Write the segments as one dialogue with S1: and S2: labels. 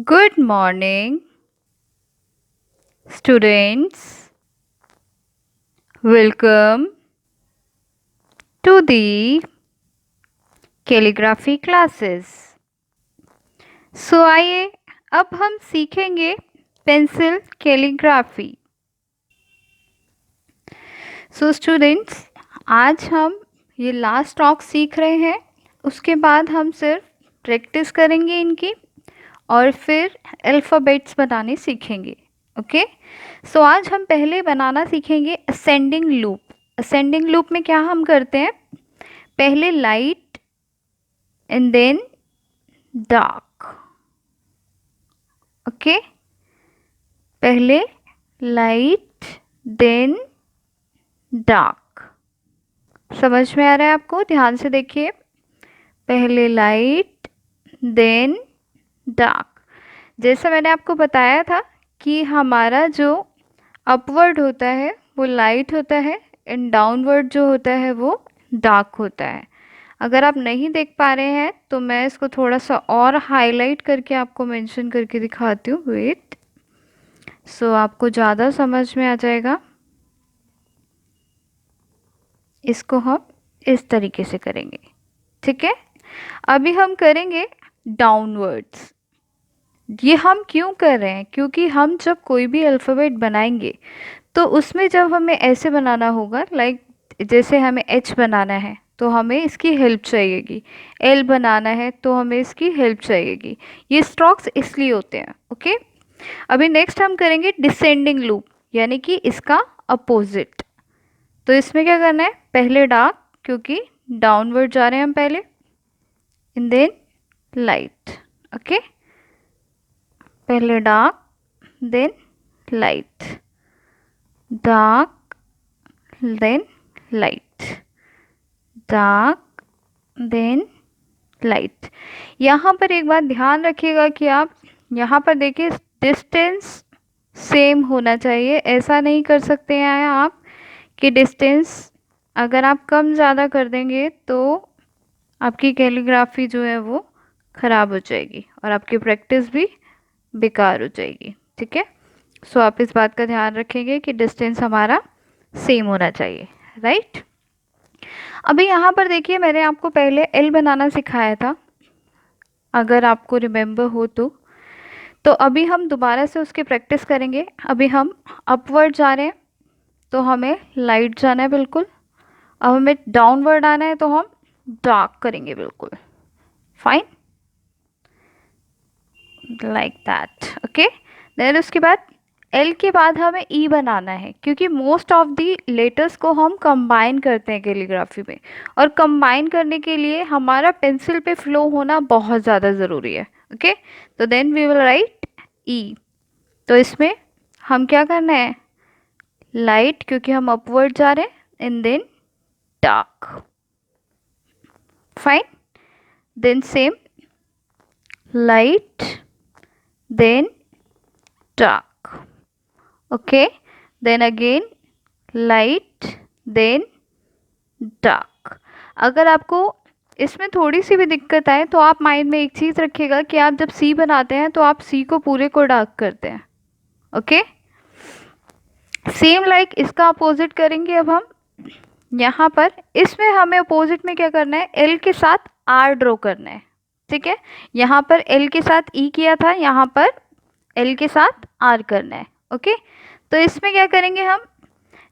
S1: Good morning, students. Welcome to the calligraphy classes. आइए अब हम सीखेंगे पेंसिल कैलीग्राफी। स्टूडेंट्स, आज हम ये लास्ट टॉक सीख रहे हैं। उसके बाद हम सिर्फ प्रैक्टिस करेंगे इनकी और फिर अल्फ़ाबेट्स बनाने सीखेंगे। ओके, आज हम पहले बनाना सीखेंगे असेंडिंग लूप। असेंडिंग लूप में क्या हम करते हैं, पहले light and then dark. Okay, पहले लाइट देन डार्क। समझ में आ रहा है आपको? ध्यान से देखिए, पहले लाइट देन डार्क। जैसा मैंने आपको बताया था कि हमारा जो अपवर्ड होता है वो लाइट होता है एंड डाउनवर्ड जो होता है वो डार्क होता है। अगर आप नहीं देख पा रहे हैं तो मैं इसको थोड़ा सा और हाईलाइट करके आपको मेंशन करके दिखाती हूँ। वेट, आपको ज़्यादा समझ में आ जाएगा। इसको हम इस तरीके से करेंगे, ठीक है। अभी हम करेंगे डाउनवर्ड्स। ये हम क्यों कर रहे हैं, क्योंकि हम जब कोई भी अल्फ़ाबेट बनाएंगे तो उसमें जब हमें ऐसे बनाना होगा, लाइक जैसे हमें एच बनाना है तो हमें इसकी हेल्प चाहिएगी, एल बनाना है तो हमें इसकी हेल्प चाहिएगी। ये स्ट्रोक्स इसलिए होते हैं। ओके, अभी नेक्स्ट हम करेंगे डिसेंडिंग लूप, यानी कि इसका अपोजिट। तो इसमें क्या करना है, पहले डार्क, क्योंकि डाउनवर्ड जा रहे हैं हम पहले, एंड देन लाइट। ओके, पहले dark then light, dark then light, dark then light. यहाँ पर एक बात ध्यान रखिएगा कि आप यहाँ पर देखिए डिस्टेंस सेम होना चाहिए। ऐसा नहीं कर सकते हैं आप कि डिस्टेंस अगर आप कम ज़्यादा कर देंगे तो आपकी कैलीग्राफी जो है वो ख़राब हो जाएगी और आपकी प्रैक्टिस भी बेकार हो जाएगी, ठीक है। आप इस बात का ध्यान रखेंगे कि डिस्टेंस हमारा सेम होना चाहिए, राइट। अभी यहाँ पर देखिए, मैंने आपको पहले एल बनाना सिखाया था, अगर आपको रिमेम्बर हो तो अभी हम दोबारा से उसकी प्रैक्टिस करेंगे। अभी हम अपवर्ड जा रहे हैं तो हमें लाइट जाना है बिल्कुल। अब हमें डाउनवर्ड आना है तो हम डार्क करेंगे बिल्कुल, fine, like that. Okay, then उसके बाद एल के बाद हमें ई बनाना है, क्योंकि मोस्ट ऑफ दी लेटर्स को हम कंबाइन करते हैं कैलीग्राफी में, और कंबाइन करने के लिए हमारा पेंसिल पे फ्लो होना बहुत ज़्यादा ज़रूरी है। ओके, तो देन वी विल राइट ई। तो इसमें हम क्या करना है, लाइट, क्योंकि हम अपवर्ड जा रहे हैं, and then dark, fine, then same light then dark. Okay, then again light then dark. अगर आपको इसमें थोड़ी सी भी दिक्कत आए तो आप माइंड में एक चीज़ रखिएगा कि आप जब सी बनाते हैं तो आप सी को पूरे को डार्क करते हैं। ओके, सेम लाइक इसका अपोजिट करेंगे। अब हम यहाँ पर इसमें हमें अपोजिट में क्या करना है, एल के साथ आर ड्रॉ करना है, ठीक है। यहाँ पर एल के साथ ई किया था, यहाँ पर एल के साथ आर करना है। ओके, तो इसमें क्या करेंगे हम,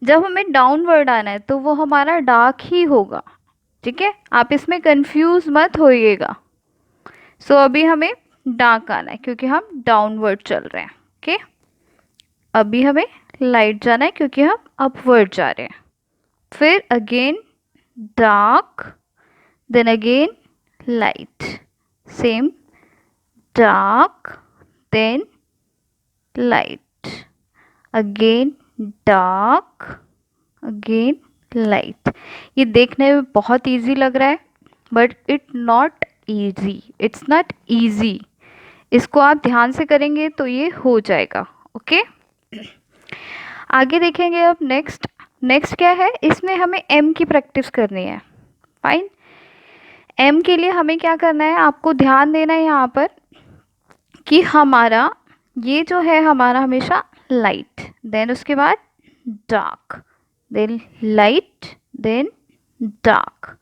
S1: जब हमें डाउनवर्ड आना है तो वो हमारा डार्क ही होगा, ठीक है। आप इसमें कंफ्यूज मत होइएगा। अभी हमें डार्क आना है क्योंकि हम डाउनवर्ड चल रहे हैं। ओके, अभी हमें लाइट जाना है क्योंकि हम अपवर्ड जा रहे हैं। फिर again dark, then again light, same dark then light, again dark again light. ये देखने में बहुत इजी लग रहा है बट इट्स नॉट इजी। इसको आप ध्यान से करेंगे तो ये हो जाएगा। ओके, आगे देखेंगे। अब नेक्स्ट क्या है, इसमें हमें एम की प्रैक्टिस करनी है। फाइन, एम के लिए हमें क्या करना है, आपको ध्यान देना है यहाँ पर कि हमारा ये जो है हमारा हमेशा लाइट, देन उसके बाद dark, then light, then dark,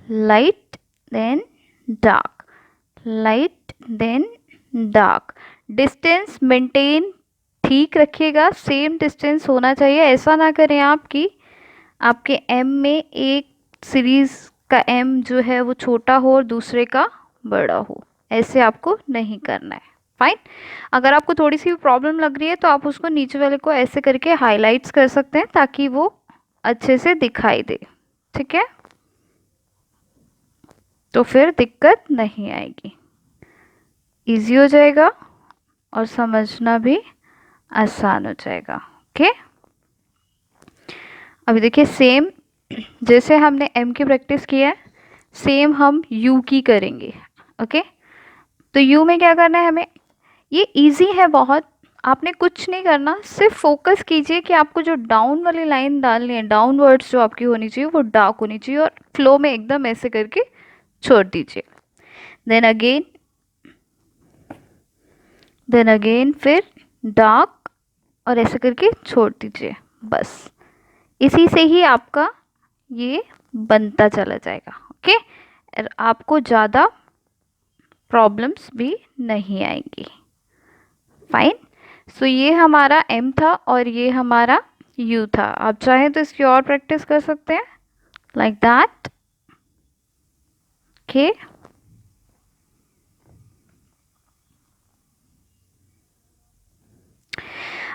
S1: light, then dark, light, then dark. Distance maintain ठीक रखिएगा, सेम डिस्टेंस होना चाहिए। ऐसा ना करें आप कि आपके एम में एक सीरीज का एम जो है वो छोटा हो और दूसरे का बड़ा हो, ऐसे आपको नहीं करना है। फाइन। अगर आपको थोड़ी सी भी प्रॉब्लम लग रही है तो आप उसको नीचे वाले को ऐसे करके हाईलाइट्स कर सकते हैं ताकि वो अच्छे से दिखाई दे। ठीक है, तो फिर दिक्कत नहीं आएगी, इजी हो जाएगा और समझना भी आसान हो जाएगा। ओके, अभी देखिए सेम जैसे हमने एम की प्रैक्टिस की है, सेम हम यू की करेंगे। ओके, तो यू में क्या करना है हमें, ये इजी है बहुत, आपने कुछ नहीं करना, सिर्फ फोकस कीजिए कि आपको जो डाउन वाली लाइन डालनी है, डाउनवर्ड्स जो आपकी होनी चाहिए वो डार्क होनी चाहिए और फ्लो में एकदम ऐसे करके छोड़ दीजिए। देन अगेन फिर डार्क और ऐसे करके छोड़ दीजिए। बस इसी से ही आपका ये बनता चला जाएगा। ओके, और आपको ज़्यादा प्रॉब्लम्स भी नहीं आएंगी। फाइन। सो ये हमारा एम था और ये हमारा यू था। आप चाहें तो इसकी और प्रैक्टिस कर सकते हैं, लाइक दैट। ओके,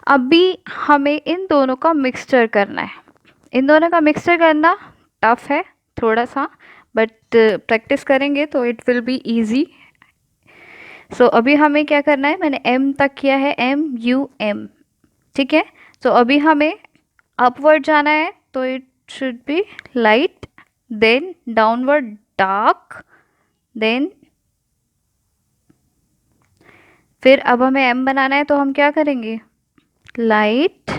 S1: अभी हमें इन दोनों का मिक्सचर करना है। इन दोनों का मिक्सचर करना टफ है थोड़ा सा, बट प्रैक्टिस करेंगे तो इट विल बी इजी। सो अभी हमें क्या करना है, मैंने एम तक किया है, एम यू एम। ठीक है, तो अभी हमें अपवर्ड जाना है, तो it should be light, then downward dark, then फिर अब हमें एम बनाना है तो हम क्या करेंगे, light,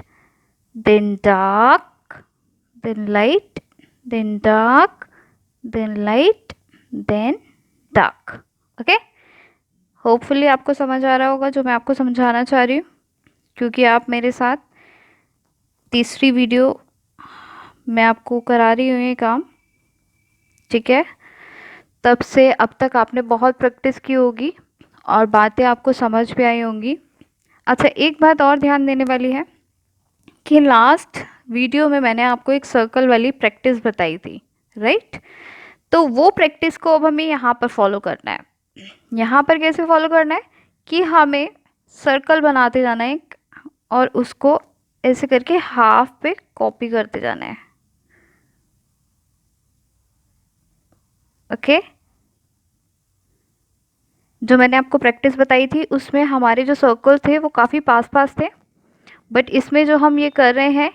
S1: then dark, then light, then dark, then light, then dark. Okay, hopefully आपको समझ आ रहा होगा जो मैं आपको समझाना चाह रही हूँ, क्योंकि आप मेरे साथ तीसरी वीडियो मैं आपको करा रही हूँ ये काम। ठीक है, तब से अब तक आपने बहुत प्रैक्टिस की होगी और बातें आपको समझ भी आई होंगी। अच्छा, एक बात और ध्यान देने वाली है कि लास्ट वीडियो में मैंने आपको एक सर्कल वाली प्रैक्टिस बताई थी, राइट? तो वो प्रैक्टिस को अब हमें यहाँ पर फॉलो करना है। यहाँ पर कैसे फॉलो करना है कि हमें सर्कल बनाते जाना है और उसको ऐसे करके हाफ पे कॉपी करते जाना है। ओके, जो मैंने आपको प्रैक्टिस बताई थी उसमें हमारे जो सर्कल थे वो काफ़ी पास पास थे, बट इसमें जो हम ये कर रहे हैं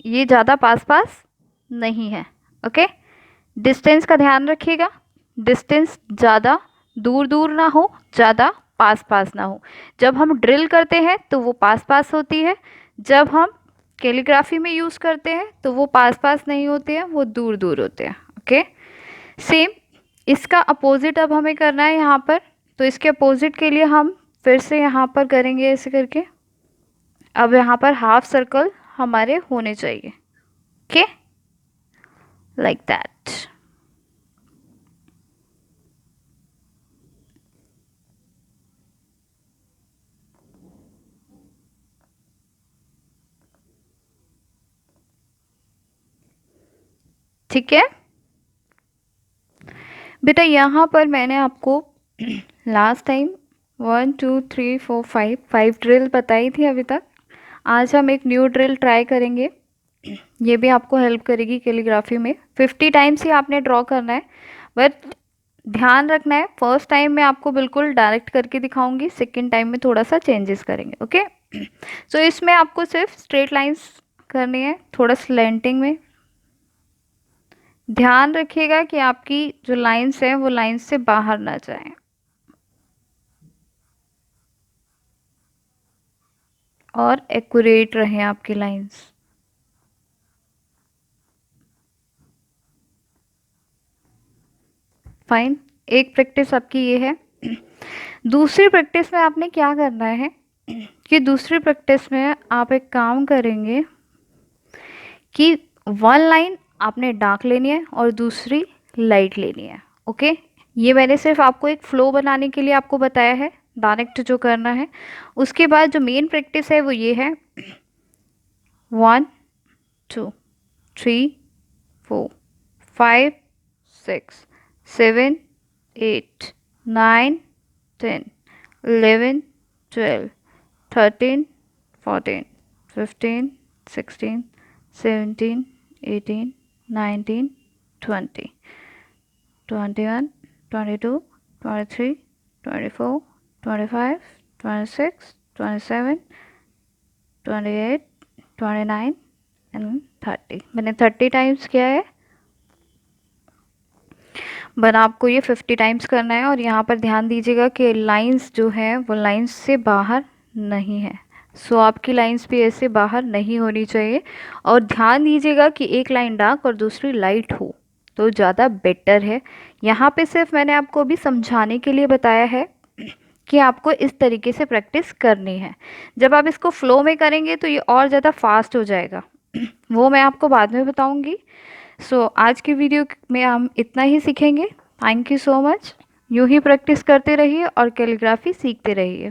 S1: ये ज़्यादा पास पास नहीं है। ओके, डिस्टेंस का ध्यान रखिएगा, डिस्टेंस ज़्यादा दूर दूर ना हो, ज़्यादा पास पास ना हो। जब हम ड्रिल करते हैं तो वो पास पास होती है, जब हम कैलीग्राफी में यूज़ करते हैं तो वो पास पास नहीं होते हैं, वो दूर दूर होते हैं। ओके, सेम इसका अपोजिट अब हमें करना है यहाँ पर, तो इसके अपोजिट के लिए हम फिर से यहाँ पर करेंगे ऐसे करके। अब यहाँ पर हाफ सर्कल हमारे होने चाहिए। Okay, like that. ठीक है बेटा, यहाँ पर मैंने आपको लास्ट टाइम 1 2 3 4 5 ड्रिल बताई थी अभी तक। आज हम एक न्यू ड्रिल ट्राई करेंगे, ये भी आपको हेल्प करेगी कैलीग्राफी में। 50 टाइम्स ही आपने ड्रॉ करना है, बट ध्यान रखना है फर्स्ट टाइम में आपको बिल्कुल डायरेक्ट करके दिखाऊंगी, सेकेंड टाइम में थोड़ा सा चेंजेस करेंगे। ओके, सो इसमें आपको सिर्फ स्ट्रेट लाइंस करनी है, थोड़ा स्लैंटिंग में। ध्यान रखिएगा कि आपकी जो लाइंस हैं वो लाइंस से बाहर ना जाएं और एक्यूरेट रहें आपकी लाइंस। फाइन, एक प्रैक्टिस आपकी ये है। दूसरी प्रैक्टिस में आपने क्या करना है कि दूसरी प्रैक्टिस में आप एक काम करेंगे कि वन लाइन आपने डार्क लेनी है और दूसरी लाइट लेनी है। ओके, ये मैंने सिर्फ आपको एक फ्लो बनाने के लिए आपको बताया है, डायरेक्ट जो करना है। उसके बाद जो मेन प्रैक्टिस है वो ये है, 1 2 3 4 5 6 7 8 9 10 11 12 13 14 15 16 17 18 19 20 21 22 23 24 25 26 27 28 29 एंड 30। मैंने 30 टाइम्स किया है, बट आपको ये 50 टाइम्स करना है। और यहाँ पर ध्यान दीजिएगा कि लाइंस जो है वो लाइंस से बाहर नहीं है। सो आपकी लाइंस भी ऐसे बाहर नहीं होनी चाहिए। और ध्यान दीजिएगा कि एक लाइन डार्क और दूसरी लाइट हो तो ज़्यादा बेटर है। यहाँ पे सिर्फ मैंने आपको अभी समझाने के लिए बताया है कि आपको इस तरीके से प्रैक्टिस करनी है। जब आप इसको फ्लो में करेंगे तो ये और ज़्यादा फास्ट हो जाएगा वो मैं आपको बाद में बताऊंगी। सो आज की वीडियो में हम इतना ही सीखेंगे। Thank you so much. यूँ ही प्रैक्टिस करते रहिए और कैलीग्राफी सीखते रहिए।